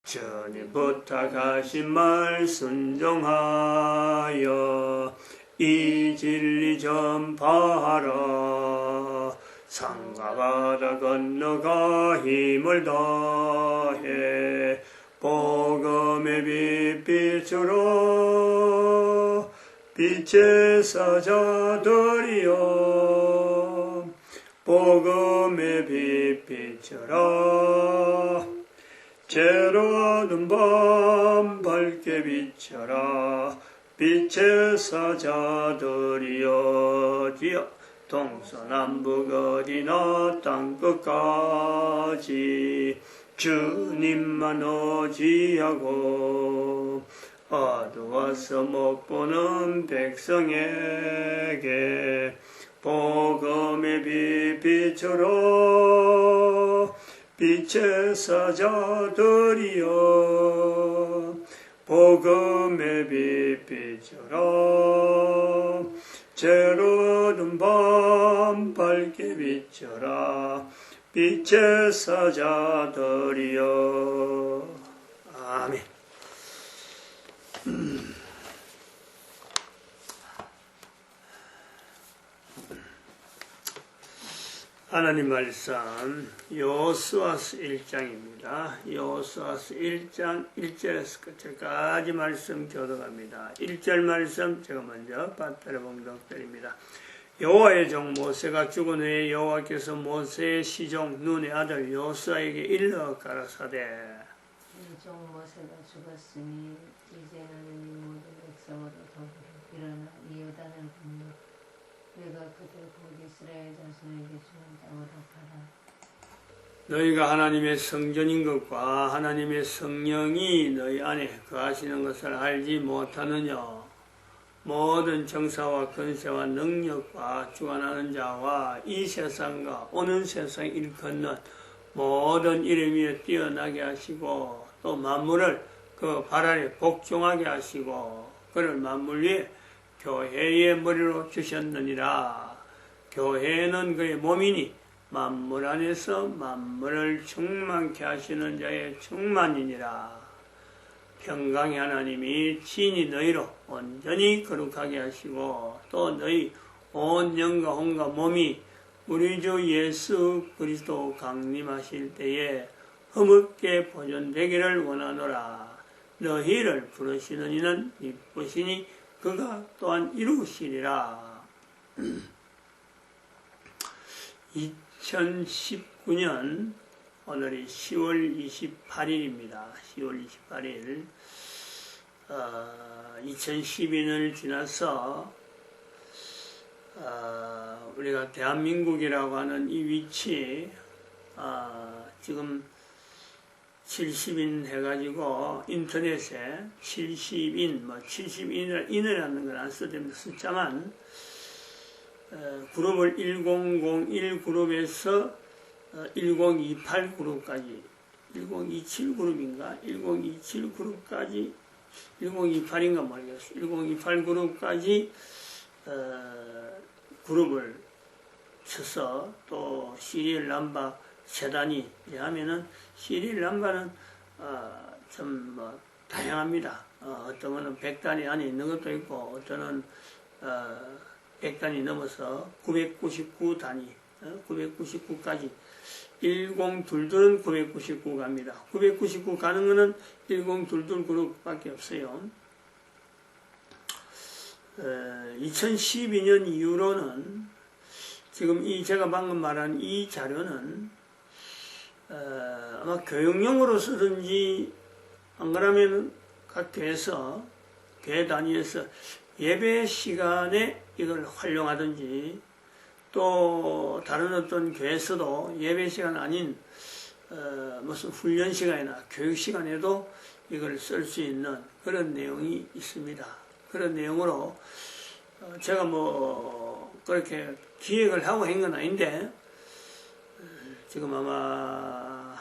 전에 부탁하신 말 순종하여 이 진리 전파하라. 산과 바다 건너가 힘을 다해 복음의 빛 비추라. 빛의 사자들이여 복음의 빛 비춰라. 죄로운 밤 밝게 비춰라. 빛의 사자들이여 주여 동서남북 어디나 땅끝까지 주님만 의지하고 어두워서 못 보는 백성에게 복음의 빛 비춰라. 빛의 사자들이여 복음의 빛 비춰라. 죄로운 밤 밝게 비춰라. 빛의 사자들이여. 아멘. 하나님 말씀 여호수아서 1장입니다. 여호수아서 1장 1절에서 끝까지 말씀 교독합니다. 1절 말씀 제가 먼저 받들어 봉독드립니다. 여호와의 종 모세가 죽은 후에 여호와께서 모세의 시종 눈의 아들 여호수아에게 일러 가라사대 종 모세가 죽었으니 이제는 이 모든 백성으로 더불어 일어나 이 요단을 건너 내가 그들 곧 이스라엘 자손에게 주는 땅으로 가라. 너희가 하나님의 성전인 것과 하나님의 성령이 너희 안에 거하시는 것을 알지 못하느냐. 모든 정사와 권세와 능력과 주관하는 자와 이 세상과 오는 세상 일컫는 모든 이름 위에 뛰어나게 하시고 또 만물을 그 발 아래 복종하게 하시고 그를 만물 위에 교회의 머리로 주셨느니라. 교회는 그의 몸이니 만물 안에서 만물을 충만케 하시는 자의 충만이니라. 평강의 하나님이 친히 너희로 온전히 거룩하게 하시고 또 너희 온 영과 혼과 몸이 우리 주 예수 그리스도 강림하실 때에 흠없게 보존되기를 원하노라. 너희를 부르시는 이는 이쁘시니 그가 또한 이루시리라. 2019년 오늘이 10월 28일입니다. 10월 28일 2012년을 지나서 우리가 대한민국이라고 하는 이 위치 지금 70인 해가지고 인터넷에 70인, 70인이라는 건 안 써집니다. 숫자만 그룹을 1001 그룹에서 1028 그룹까지 1027 그룹인가 1027 그룹까지 1028인가 모르겠어요. 1028 그룹까지 그룹을 쳐서 또 시리얼 넘버 세단이 하면은 시리얼 넘버는 좀 다양합니다. 어떤 거는 100단위 안에 있는 것도 있고 어떤 100단위 넘어서 999단위 999까지 1022는 999 갑니다. 999 가는 거는 1022 그룹밖에 없어요. 2012년 이후로는 지금 제가 방금 말한 이 자료는 아마 교육용으로 쓰든지 안 그러면 각 교회에서 교회 단위에서 예배 시간에 이걸 활용하든지 또 다른 어떤 교회에서도 예배 시간 아닌 무슨 훈련 시간이나 교육 시간에도 이걸 쓸 수 있는 그런 내용이 있습니다. 그런 내용으로 제가 그렇게 기획을 하고 한 건 아닌데 지금 아마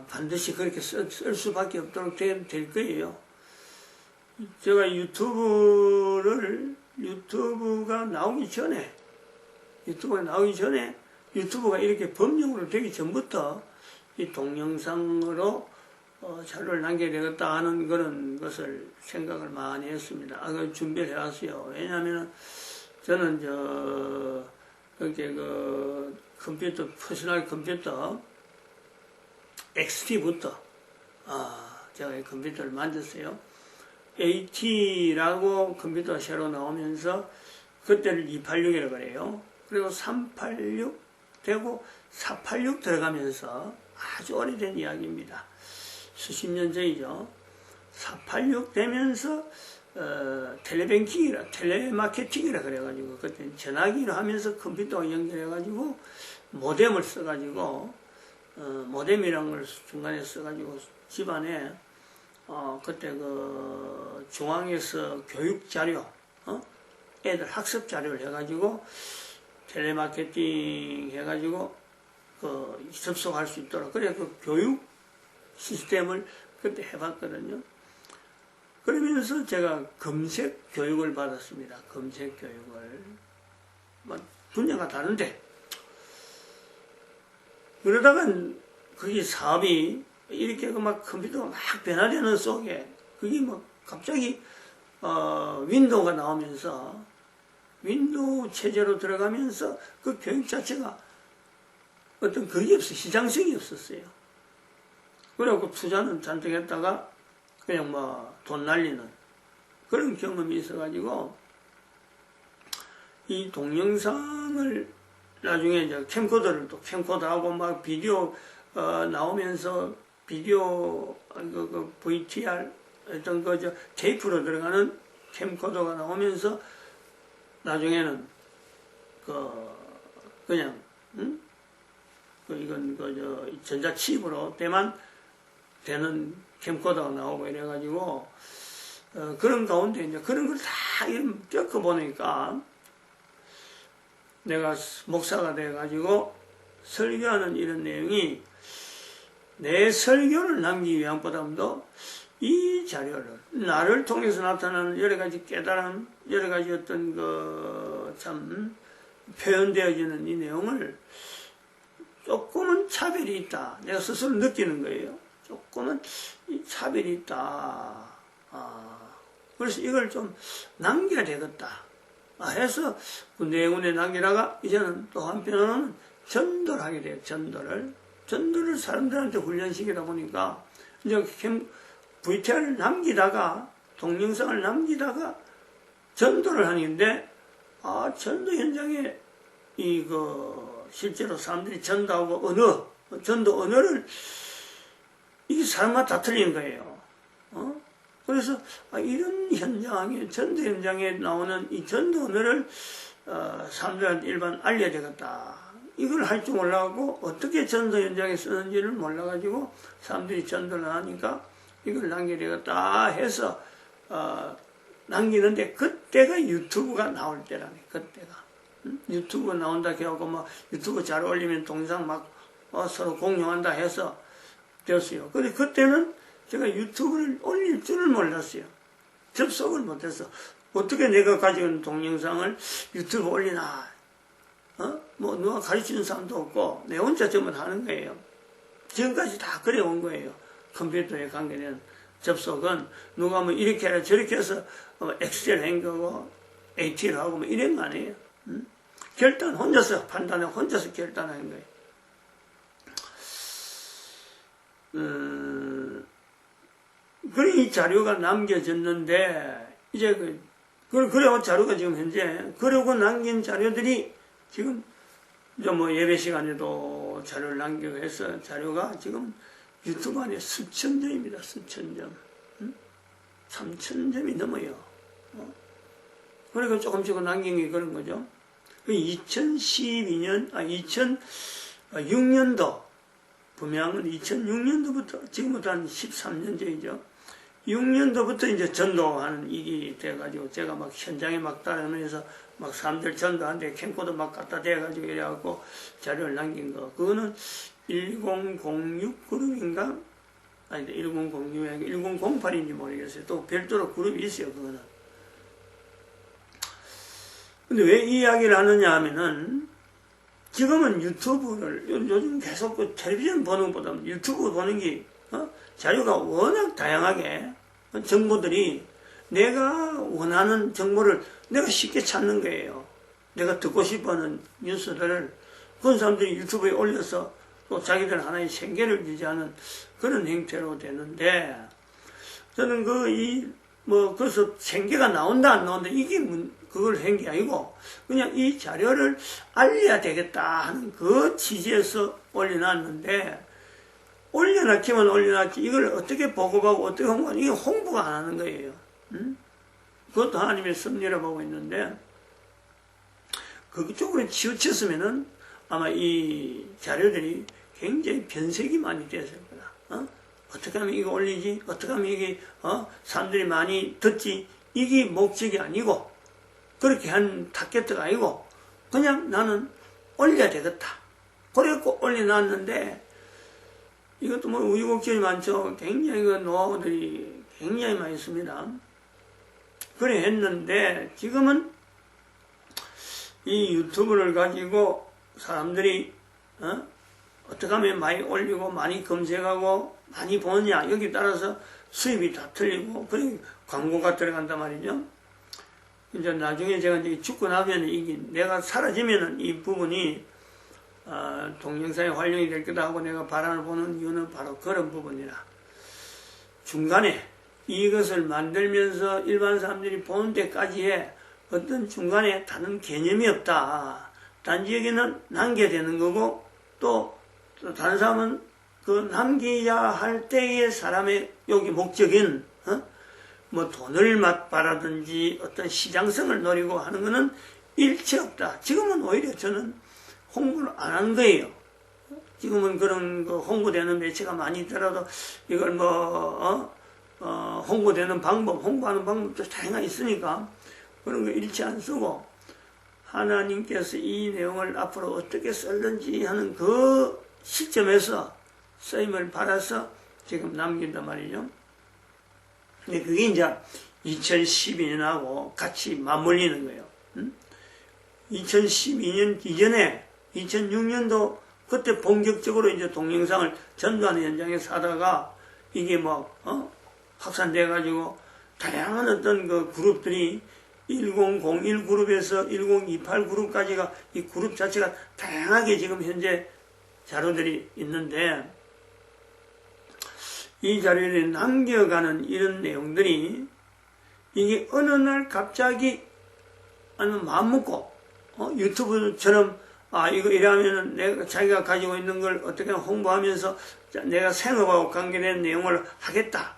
반드시 그렇게 쓸 수밖에 없도록 될 거예요. 제가 유튜브가 나오기 전에 유튜브가 이렇게 법령으로 되기 전부터 이 동영상으로 자료를 남겨야 되겠다 하는 그런 것을 생각을 많이 했습니다. 그 준비를 해왔어요. 왜냐하면 저는 그렇게 컴퓨터, 퍼스널 컴퓨터 XT부터 제가 이 컴퓨터를 만졌어요. AT라고 컴퓨터가 새로 나오면서 그때를 286이라고 그래요. 그리고 386 되고 486 들어가면서 아주 오래된 이야기입니다. 수십 년 전이죠. 486 되면서 텔레마케팅이라 그래가지고 그때 전화기로 하면서 컴퓨터와 연결해가지고 모뎀을 써가지고 모뎀이라는 걸 중간에 써가지고 집안에 그때 중앙에서 교육 자료, 애들 학습 자료를 해가지고 텔레마케팅 해가지고 접속할 수 있도록 그래 교육 시스템을 그때 해봤거든요. 그러면서 제가 검색 교육을 받았습니다. 검색 교육을 분야가 다른데 그러다가 그게 사업이 이렇게 막 컴퓨터가 막 변화되는 속에 그게 막 갑자기 윈도우가 나오면서 윈도우 체제로 들어가면서 그 교육 자체가 어떤 그게 없어 시장성이 없었어요. 그래갖고 투자는 잔뜩 했다가 그냥 돈 날리는 그런 경험이 있어가지고 이 동영상을 나중에 이제 캠코더를 또 캠코더하고 막 비디오 나오면서 비디오 VTR 어떤 테이프로 들어가는 캠코더가 나오면서 나중에는 그냥 이건 전자칩으로 되는 캠코더가 나오고 이래가지고 그런 가운데 이제 그런 걸 다 겪어보니까 내가 목사가 돼가지고 설교하는 이런 내용이 내 설교를 남기기 위함보다도 이 자료를 나를 통해서 나타나는 여러 가지 깨달음, 여러 가지 어떤 참 표현되어지는 이 내용을 조금은 차별이 있다. 내가 스스로 느끼는 거예요. 조금은 차별이 있다. 그래서 이걸 좀 남겨야 되겠다. 해서 군데군데 남기다가 이제는 또 한편으로는 전도를 하게 돼요. 전도를 사람들한테 훈련시키다 보니까 이제 VTR을 남기다가 동영상을 남기다가 전도를 하는데 전도 현장에 실제로 사람들이 전도하고 전도 언어를 이게 사람마다 다 틀린 거예요. 그래서 이런 현장에 전도 현장에 나오는 이 전도 언어를 사람들한테 일반 알려야 되겠다. 이걸 할 줄 몰라가지고 어떻게 전도 현장에 쓰는지를 몰라가지고 사람들이 전도를 하니까 이걸 남겨야 되겠다 해서 남기는데 그때가 유튜브가 나올 때라네. 그때가 유튜브 나온다 해갖고 유튜브 잘 올리면 동영상 서로 공유한다 해서 되었어요. 근데 그때는 제가 유튜브를 올릴 줄을 몰랐어요. 접속을 못했어. 어떻게 내가 가지고 있는 동영상을 유튜브 올리나. 누가 가르치는 사람도 없고, 내 혼자 전부 하는 거예요. 지금까지 다 그래온 거예요. 컴퓨터에 관계된 접속은 누가 이렇게 해라 저렇게 해서 엑셀 한 거고, AT를 하고 이런 거 아니에요. 결단 혼자서 판단하고 혼자서 결단한 거예요. 그래 이 자료가 남겨졌는데 이제 그래고 자료가 지금 현재 그러고 남긴 자료들이 지금 이제 예배 시간에도 자료를 남기고 해서 자료가 지금 유튜브 안에 수천 점입니다. 수천 점. 3,000점이 넘어요. 그러니까 조금씩 남긴 게 그런 거죠. 2006년도 분명은 2006년도부터 지금부터 한 13년 전이죠. 6년도부터 이제 전도하는 일이 돼가지고 제가 막 현장에 막 따라다니면서 막 사람들 전도하는데 캠코더 막 갖다 대가지고 이래갖고 자료를 남긴 거. 그거는 1006 그룹인가? 아니 1006이 1008인지 모르겠어요. 또 별도로 그룹이 있어요. 그거는. 근데 왜 이 이야기를 하느냐 하면은 지금은 유튜브를 요즘 계속 텔레비전 보는 것보다 유튜브 보는 게 자료가 워낙 다양하게 정보들이 내가 원하는 정보를 내가 쉽게 찾는 거예요. 내가 듣고 싶어하는 뉴스들을 그런 사람들이 유튜브에 올려서 또 자기들 하나의 생계를 유지하는 그런 형태로 되는데, 저는 그래서 생계가 나온다 안 나온다 이게 그걸 한 게 아니고 그냥 이 자료를 알려야 되겠다 하는 그 취지에서 올려놨는데, 올려놨기만 올려놨지 이걸 어떻게 보고하고 어떻게 홍보하는, 이게 홍보가 안 하는 거예요. 그것도 하나님의 섭리라고 보고 있는데, 그쪽으로 치우쳤으면은 아마 이 자료들이 굉장히 변색이 많이 됐을 거다. 어떻게 하면 이거 올리지? 어떻게 하면 이게 사람들이 많이 듣지? 이게 목적이 아니고, 그렇게 한 타겟가 아니고 그냥 나는 올려야 되겠다. 그래갖고 올려놨는데, 이것도 뭐 우유곡절이 많죠. 굉장히 그 노하우들이 굉장히 많이 있습니다. 그래 했는데, 지금은 이 유튜브를 가지고 사람들이 어떻게 하면 많이 올리고 많이 검색하고 많이 보느냐, 여기 따라서 수입이 다 틀리고, 그래 광고가 들어간단 말이죠. 이제 나중에 제가 이제 죽고 나면 이게 내가 사라지면은 이 부분이 동영상에 활용이 될 거다 하고 내가 바람을 보는 이유는 바로 그런 부분이라. 중간에 이것을 만들면서 일반 사람들이 보는 데까지의 어떤 중간에 다른 개념이 없다. 단지 여기는 남겨야 되는 거고, 또 다른 사람은 그 남겨야 할 때의 사람의 여기 목적인 뭐 돈을 맛바라든지 어떤 시장성을 노리고 하는 거는 일체 없다. 지금은 오히려 저는 홍보를 안 하는 거예요. 지금은 그런 거 홍보되는 매체가 많이 있더라도 이걸 홍보되는 방법, 홍보하는 방법도 다양하게 있으니까 그런 거 일체 안 쓰고, 하나님께서 이 내용을 앞으로 어떻게 쓸는지 하는 그 시점에서 쓰임을 받아서 지금 남긴단 말이죠. 근데 그게 이제 2012년하고 같이 맞물리는 거예요. 2012년 이전에 2006년도 그때 본격적으로 이제 동영상을 전도하는 현장에서 하다가 이게 확산돼 가지고 다양한 어떤 그 그룹들이 1001 그룹에서 1028 그룹까지가 이 그룹 자체가 다양하게 지금 현재 자료들이 있는데, 이 자료에 남겨가는 이런 내용들이 이게 어느 날 갑자기 마음 먹고 유튜브처럼 이거 이러면은 내가 자기가 가지고 있는 걸 어떻게 홍보하면서 내가 생업하고 관계된 내용을 하겠다.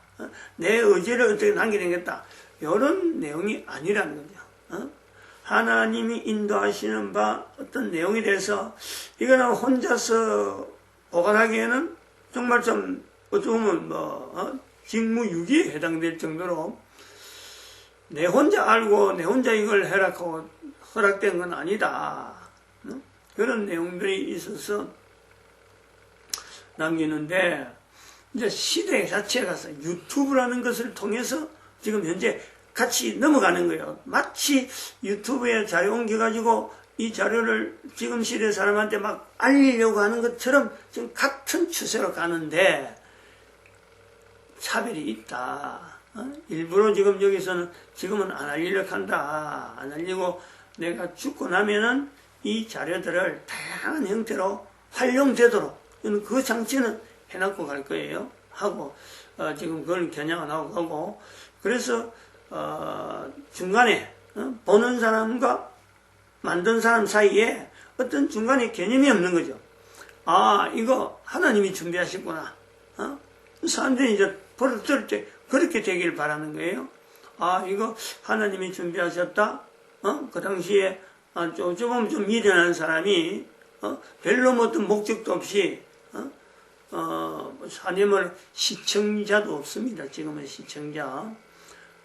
내 의지를 어떻게 남겨내겠다. 이런 내용이 아니라는 거죠. 하나님이 인도하시는 바 어떤 내용에 대해서 이거는 혼자서 보관하기에는 정말 좀 어쩌면 직무유기에 해당될 정도로 내 혼자 알고 내 혼자 이걸 해라고 허락된 건 아니다. 그런 내용들이 있어서 남기는데, 이제 시대 자체가 유튜브라는 것을 통해서 지금 현재 같이 넘어가는 거예요. 마치 유튜브에 자료 옮겨가지고 이 자료를 지금 시대 사람한테 막 알리려고 하는 것처럼 지금 같은 추세로 가는데 차별이 있다. 일부러 지금 여기서는 지금은 안 알리려고 한다. 안 알리고 내가 죽고 나면은 이 자료들을 다양한 형태로 활용되도록 그 장치는 해놓고 갈 거예요. 하고 지금 그걸 겨냥을 하고 가고, 그래서 중간에 보는 사람과 만든 사람 사이에 어떤 중간에 개념이 없는 거죠. 이거 하나님이 준비하셨구나. 사람들이 이제 들을 때 그렇게 되길 바라는 거예요. 이거 하나님이 준비하셨다. 그 당시에 조금 좀 미련한 사람이 별로 어떤 목적도 없이 하나님을 시청자도 없습니다. 지금은 시청자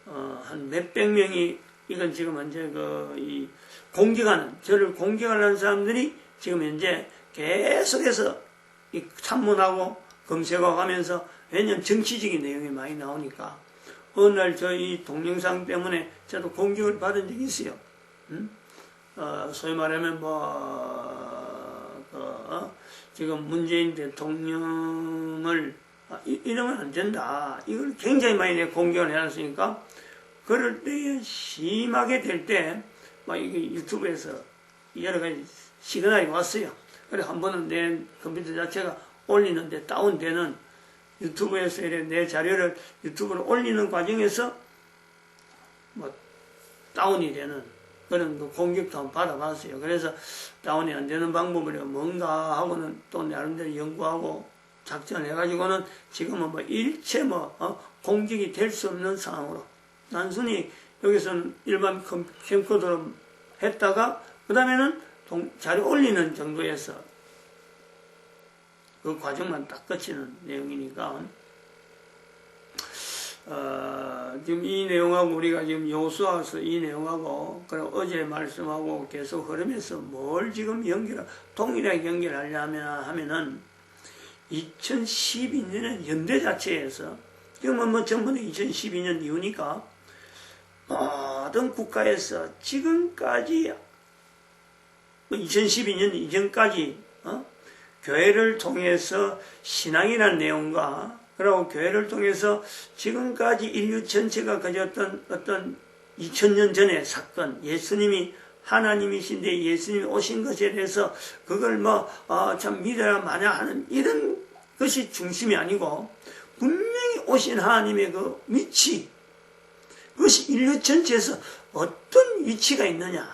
한 몇백 명이, 이건 지금 현재 이 공격하는, 저를 공격하는 사람들이 지금 현재 계속해서 참문하고 검색하고 하면서, 왜냐면 정치적인 내용이 많이 나오니까. 어느 날 이 동영상 때문에 저도 공격을 받은 적이 있어요. 소위 말하면 지금 문재인 대통령을 이러면 안 된다. 이걸 굉장히 많이 내 공격을 해놨으니까, 그럴 때 심하게 될 때, 막 이게 유튜브에서 여러 가지 시그널이 왔어요. 그래, 한 번은 내 컴퓨터 자체가 올리는데 다운되는, 유튜브에서 내 자료를 유튜브로 올리는 과정에서 뭐 다운이 되는 그런 그 공격도 한번 받아봤어요. 그래서 다운이 안 되는 방법을 뭔가 하고는 또 나름대로 연구하고 작전을 해가지고는 지금은 뭐 일체 공격이 될 수 없는 상황으로 단순히 여기서는 일반 캠코더로 했다가 그 다음에는 자료 올리는 정도에서 그 과정만 딱 거치는 내용이니까 지금 이 내용하고 우리가 지금 여호수아서 이 내용하고 그리고 어제 말씀하고 계속 흐르면서 뭘 지금 동일하게 연결하려면은 2012년의 연대 자체에서 지금은 뭐 전부 다 2012년 이후니까 모든 국가에서 지금까지 2012년 이전까지 교회를 통해서 신앙이라는 내용과 그리고 교회를 통해서 지금까지 인류 전체가 가졌던 어떤 2000년 전의 사건, 예수님이 하나님이신데 예수님이 오신 것에 대해서 그걸 참 믿어야 마냐 하는 이런 것이 중심이 아니고 분명히 오신 하나님의 그 위치, 그것이 인류 전체에서 어떤 위치가 있느냐,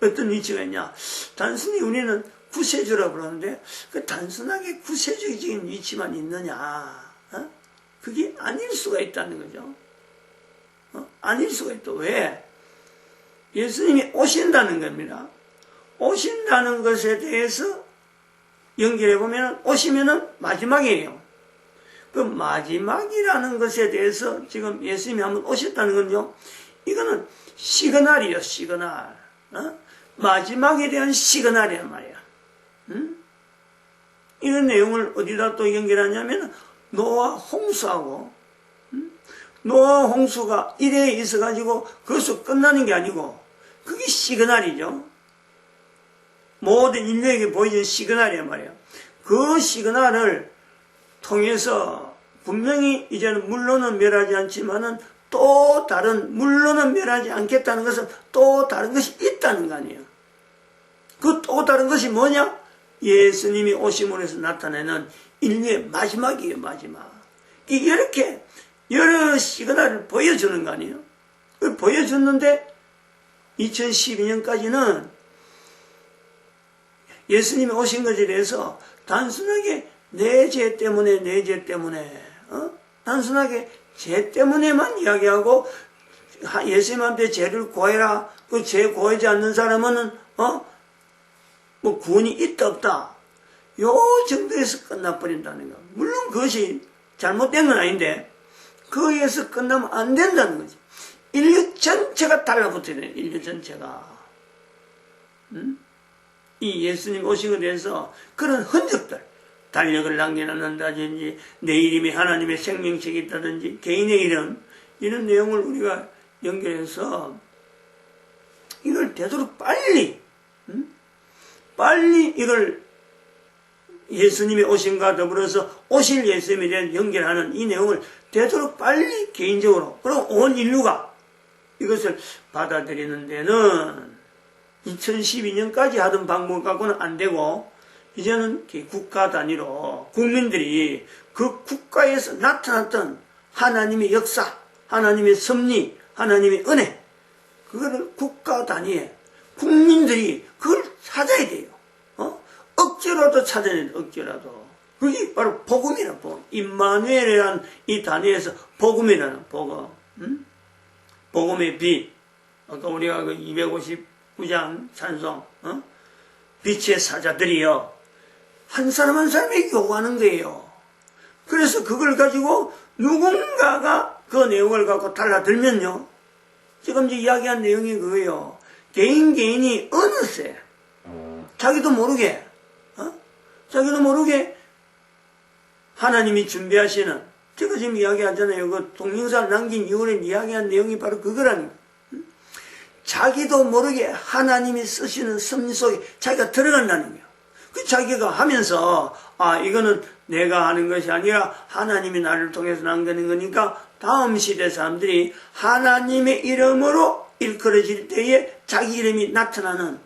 어떤 위치가 있냐. 단순히 우리는 구세주라고 그러는데 그 단순하게 구세주적인 위치만 있느냐, 그게 아닐 수가 있다는 거죠. 아닐 수가 있다. 왜? 예수님이 오신다는 겁니다. 오신다는 것에 대해서 연결해보면 오시면은 마지막이에요. 그 마지막이라는 것에 대해서 지금 예수님이 한번 오셨다는 건요, 이거는 시그널이요, 시그널. 마지막에 대한 시그널이란 말이야. 이런 내용을 어디다 또 연결하냐면 노아 홍수하고, 노아 홍수가 이래 있어가지고 그것으로 끝나는 게 아니고 그게 시그널이죠. 모든 인류에게 보이는 시그널이란 말이야. 그 시그널을 통해서 분명히 이제는 물론은 멸하지 않지만은 또 다른, 물론은 멸하지 않겠다는 것은 또 다른 것이 있다는 거 아니에요. 그 또 다른 것이 뭐냐? 예수님이 오심으로 해서 나타내는 인류의 마지막이에요, 마지막. 이렇게 여러 시그널을 보여주는 거 아니에요? 보여줬는데 2012년까지는 예수님이 오신 것에 대해서 단순하게 내 죄 때문에 단순하게 죄 때문에만 이야기하고 예수님한테 죄를 고해라. 그 죄 고하지 않는 사람은 뭐 구원이 있다 없다. 요 정도에서 끝나버린다는 거. 물론 그것이 잘못된 건 아닌데 거기에서 끝나면 안 된다는 거지. 인류 전체가 달라붙어야 돼. 인류 전체가. 이 예수님 오신 것에 대해서 그런 흔적들, 달력을 남겨놓는다든지 내 이름이 하나님의 생명책이 있다든지 개인의 이런 내용을 우리가 연결해서 이걸 되도록 빨리 이걸 예수님이 오심과 더불어서 오실 예수님에 대한 연결하는 이 내용을 되도록 빨리 개인적으로 그리고 온 인류가 이것을 받아들이는 데는 2012년까지 하던 방법 갖고는 안 되고 이제는 국가 단위로 국민들이 그 국가에서 나타났던 하나님의 역사, 하나님의 섭리, 하나님의 은혜, 그거를 국가 단위에 국민들이 그걸 찾아야 돼요. 억지로도 찾아야 돼요. 억지로도. 그게 바로 복음이라는 복음. 임마누엘이라는 이 단위에서 복음이라는 복음. 복음의 빛. 아까 우리가 그 259장 찬송, 빛의 사자들이요. 한 사람 한 사람에게 요구하는 거예요. 그래서 그걸 가지고 누군가가 그 내용을 갖고 달라들면요. 지금 이제 이야기한 내용이 그거예요. 개인이 어느새 자기도 모르게 하나님이 준비하시는, 제가 지금 이야기하잖아요. 그 동영상을 남긴 이후에 이야기한 내용이 바로 그거라는 거예요. 자기도 모르게 하나님이 쓰시는 섭리 속에 자기가 들어간다는 거예요. 그 자기가 하면서 이거는 내가 하는 것이 아니라 하나님이 나를 통해서 남기는 거니까 다음 시대 사람들이 하나님의 이름으로 일컬어질 때에 자기 이름이 나타나는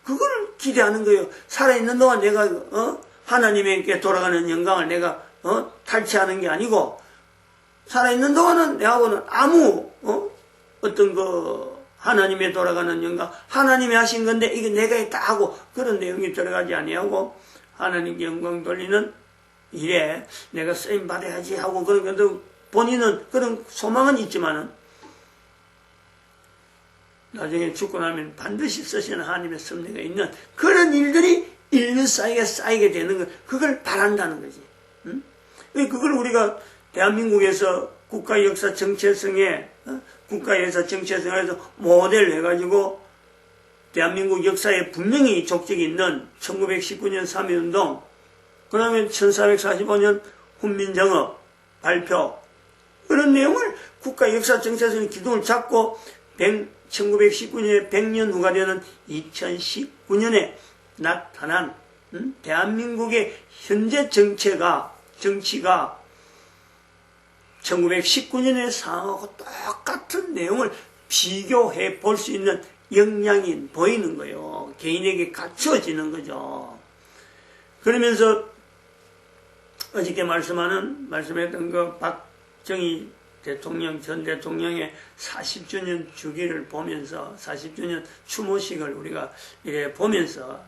그걸 기대하는 거예요. 살아있는 동안 내가 하나님에게 돌아가는 영광을 내가 탈취하는 게 아니고 살아있는 동안은 내하고는 아무 어떤 하나님에 돌아가는 영광, 하나님이 하신 건데 이게 내가 했다 하고 그런 내용이 들어가지 아니하고 하나님께 영광 돌리는 일에 내가 쓰임 받아야지 하고 그런 것도 본인은 그런 소망은 있지만은 나중에 죽고 나면 반드시 쓰시는 하나님의 섭리가 있는 그런 일들이 인류 사이에 쌓이게 되는 것, 그걸 바란다는 거지. 그걸 우리가 대한민국에서 국가 역사 정체성에 국가에서 정체성에서 모델 해가지고 대한민국 역사에 분명히 족적이 있는 1919년 3.1운동, 그 다음에 1445년 훈민정업 발표, 그런 내용을 국가 역사 정체성의 기둥을 잡고 1919년에 100년 후가 되는 2019년에 나타난 대한민국의 현재 정치가 1919년의 상황하고 똑같은 내용을 비교해 볼 수 있는 역량이 보이는 거예요. 개인에게 갖추어지는 거죠. 그러면서 어저께 말씀했던 그 박정희 대통령, 전 대통령의 40주년 주기를 보면서 40주년 추모식을 우리가 이래 보면서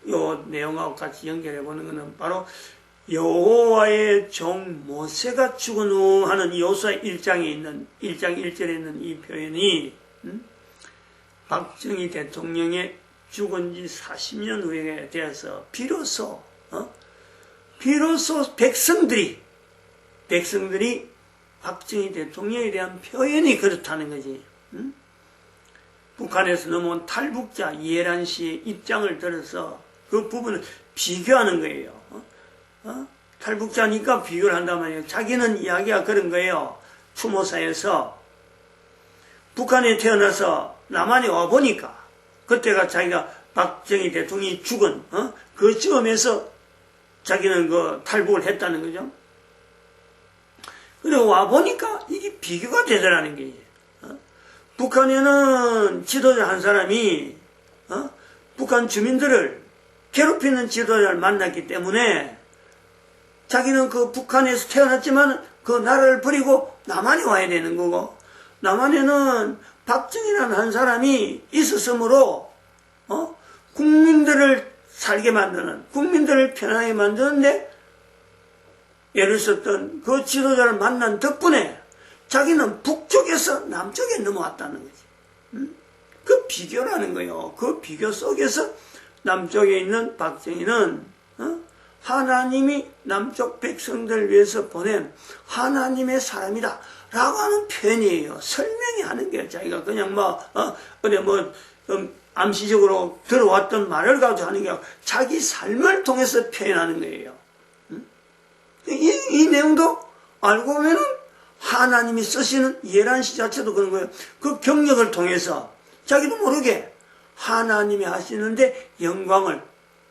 요 내용하고 같이 연결해 보는 것은 바로 여호와의 종 모세가 죽은 후 하는 여호수아 1장에 있는 1장 1절에 있는 이 표현이 박정희 대통령의 죽은 지 40년 후에 되어서 비로소 백성들이 박정희 대통령에 대한 표현이 그렇다는 거지. 북한에서 넘어온 탈북자 이해란 씨의 입장을 들어서 그 부분을 비교하는 거예요. 탈북자니까 비교를 한단 말이에요. 자기는 이야기가 그런 거예요. 추모사에서 북한에 태어나서 남한에 와보니까 그때가 자기가 박정희 대통령이 죽은 그 즈음에서 자기는 그 탈북을 했다는 거죠. 그리고 와보니까 이게 비교가 되더라는 게 북한에는 지도자 한 사람이 북한 주민들을 괴롭히는 지도자를 만났기 때문에 자기는 그 북한에서 태어났지만 그 나라를 버리고 남한에 와야 되는 거고, 남한에는 박정희라는 한 사람이 있었으므로 국민들을 살게 만드는, 국민들을 편하게 만드는데 애를 썼던 그 지도자를 만난 덕분에 자기는 북쪽에서 남쪽에 넘어왔다는 거지. 그 비교라는 거예요. 그 비교 속에서 남쪽에 있는 박정희는 하나님이 남쪽 백성들을 위해서 보낸 하나님의 사람이다 라고 하는 표현이에요. 설명이 하는 거예요. 자기가 그냥 암시적으로 들어왔던 말을 가지고 하는 게 아니라 자기 삶을 통해서 표현하는 거예요. 이 내용도 알고 보면은 하나님이 쓰시는 예란 시 자체도 그런 거예요. 그 경력을 통해서 자기도 모르게 하나님이 하시는데 영광을,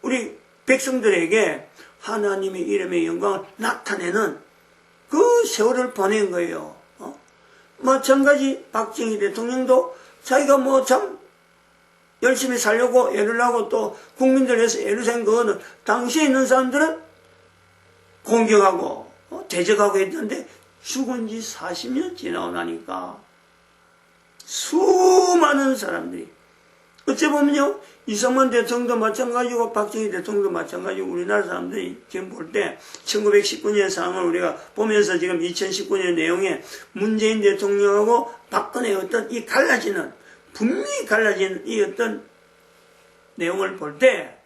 우리 백성들에게 하나님의 이름의 영광을 나타내는 그 세월을 보낸 거예요. 마찬가지 박정희 대통령도 자기가 참 열심히 살려고 애를 하고 또 국민들 위해서 애를 쓴 거는 당시에 있는 사람들은 공격하고 대적하고 했는데 죽은 지 40년 지나고 나니까 수많은 사람들이, 어찌 보면요, 이승만 대통령도 마찬가지고 박정희 대통령도 마찬가지고 우리나라 사람들이 지금 볼 때 1919년 상황을 우리가 보면서 지금 2019년 내용에 문재인 대통령하고 박근혜의 어떤 이 갈라지는, 분명히 갈라지는 이 어떤 내용을 볼 때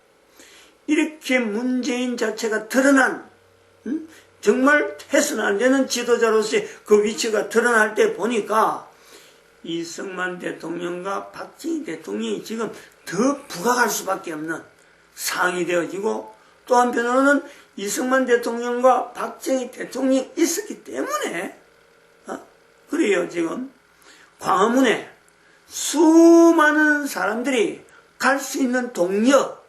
이렇게 문재인 자체가 드러난, 정말 해서는 안 되는 지도자로서의 그 위치가 드러날 때 보니까 이승만 대통령과 박정희 대통령이 지금 더 부각할 수밖에 없는 상황이 되어지고, 또 한편으로는 이승만 대통령과 박정희 대통령이 있었기 때문에 그래요. 지금 광화문에 수많은 사람들이 갈 수 있는 동력,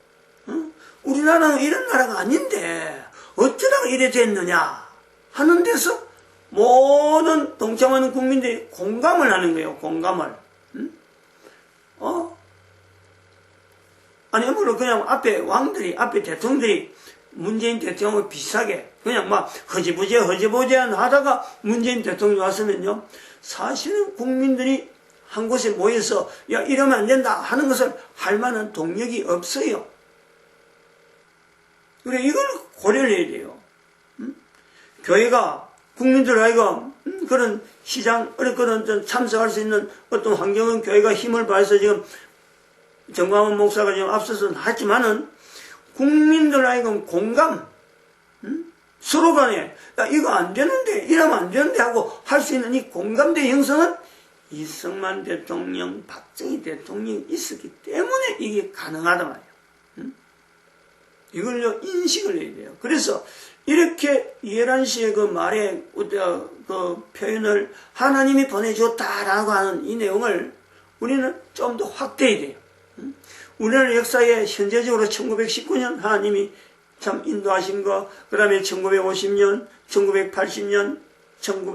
우리나라는 이런 나라가 아닌데 어쩌다가 이래 됐느냐 하는 데서 모든 동참하는 국민들이 공감을 하는 거예요. 공감을. 아니 물론 그냥 앞에 왕들이, 앞에 대통령들이 문재인 대통령과 비슷하게 그냥 막 허지부지 하다가 문재인 대통령이 왔으면요, 사실은 국민들이 한 곳에 모여서 야 이러면 안 된다 하는 것을 할 만한 동력이 없어요. 그래 이걸 고려를 해야 돼요. 교회가 국민들 하여금 그런 시장 그런 참석할 수 있는 어떤 환경은 교회가 힘을 발휘해서 지금 정광훈 목사가 지금 앞서서 하지만은 국민들 하여금 공감, 서로 간에 야 이거 안 되는데 이러면 안 되는데 하고 할 수 있는 이 공감대 형성은 이승만 대통령, 박정희 대통령이 있었기 때문에 이게 가능하단 말이에요. 이걸요 인식을 해야 돼요. 그래서 이렇게 11시의 그 말에 그 표현을 하나님이 보내줬다라고 하는 이 내용을 우리는 좀 더 확대해야 돼요. 우리나라 역사에 현재적으로 1919년 하나님이 참 인도하신 거, 그 다음에 1950년, 1980년,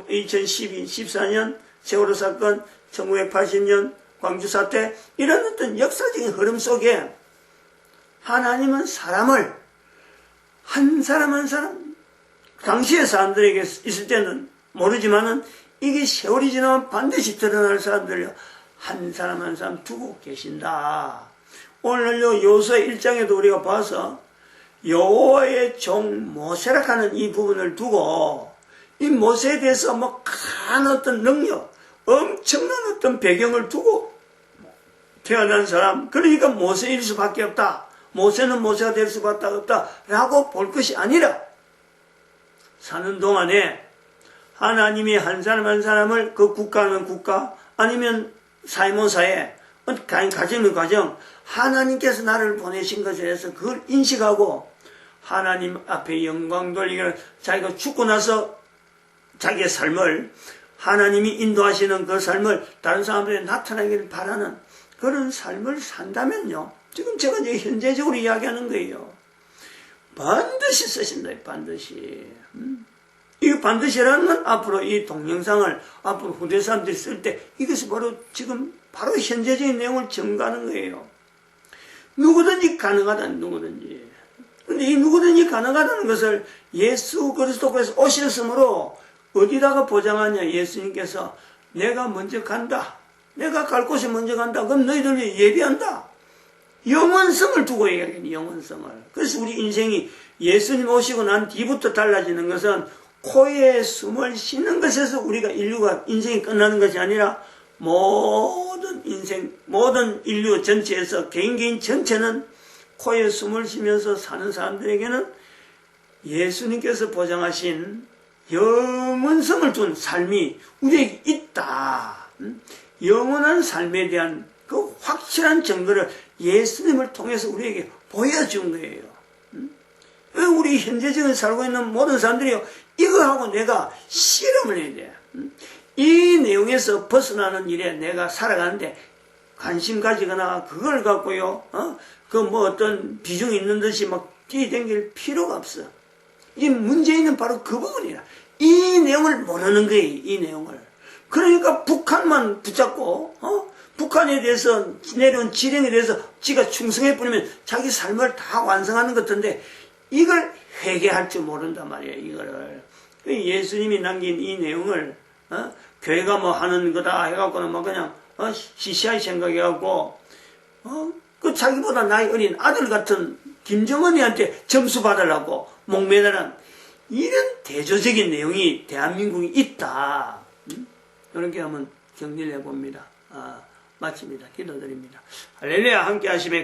2012, 14년 세월호 사건, 1980년 광주 사태, 이런 어떤 역사적인 흐름 속에 하나님은 사람을 한 사람 한 사람, 당시의 사람들에게 있을 때는 모르지만은 이게 세월이 지나면 반드시 드러날 사람들을 한 사람 한 사람 두고 계신다. 오늘요 여호수아 1장에도 우리가 봐서 여호와의 종 모세라 하는 이 부분을 두고 이 모세에 대해서 뭐 큰 어떤 능력, 엄청난 어떤 배경을 두고 태어난 사람, 그러니까 모세일 수밖에 없다. 모세는 모세가 될 수밖에 없다라고 볼 것이 아니라 사는 동안에 하나님이 한 사람 한 사람을 그 국가는 국가 아니면 사회면 사회 가정은 가정 하나님께서 나를 보내신 것에 대해서 그걸 인식하고 하나님 앞에 영광 돌리기를 자기가 죽고 나서 자기의 삶을 하나님이 인도하시는 그 삶을 다른 사람들에게 나타나기를 바라는 그런 삶을 산다면요. 지금 제가 이제 현재적으로 이야기하는 거예요. 반드시 쓰신다. 반드시. 이 반드시라는 건 앞으로 이 동영상을 앞으로 후대 사람들이 쓸 때 이것이 바로 지금 바로 현재적인 내용을 증가하는 거예요. 누구든지 가능하다는 누구든지. 근데 이 누구든지 가능하다는 것을 예수 그리스도께서 오셨으므로 어디다가 보장하냐. 예수님께서 내가 먼저 간다. 내가 갈 곳에 먼저 간다. 그럼 너희들 예비한다. 영원성을 두고 얘기하겠니. 영원성을. 그래서 우리 인생이 예수님 오시고 난 뒤부터 달라지는 것은 코에 숨을 쉬는 것에서 우리가 인생이 끝나는 것이 아니라 모든 인생, 모든 인류 전체에서 개인 전체는 코에 숨을 쉬면서 사는 사람들에게는 예수님께서 보장하신 영원성을 둔 삶이 우리에게 있다. 영원한 삶에 대한 그 확실한 증거를 예수님을 통해서 우리에게 보여준 거예요. 우리 현재적으로 살고 있는 모든 사람들이요, 이거하고 내가 실험을 해야 돼. 이 내용에서 벗어나는 일에 내가 살아가는데 관심 가지거나 그걸 갖고요, 그 뭐 어떤 비중이 있는 듯이 막 뛰어댕길 필요가 없어. 이 문제는 바로 그 부분이라. 이 내용을 모르는 거예요, 이 내용을. 그러니까 북한만 붙잡고, 북한에 대해서 내려온 지령에 대해서 지가 충성해버리면 자기 삶을 다 완성하는 것 같은데 이걸 회개할 줄 모른단 말이에요, 이거를. 예수님이 남긴 이 내용을, 교회가 뭐 하는 거다 해갖고는 뭐 그냥, 시시하게 생각해갖고, 그 자기보다 나이 어린 아들 같은 김정은이한테 점수 받으려고 목매달은 이런 대조적인 내용이 대한민국에 있다. 이렇게 한번 정리를 해봅니다. 마칩니다. 기도드립니다. 할렐루야. 함께 하시며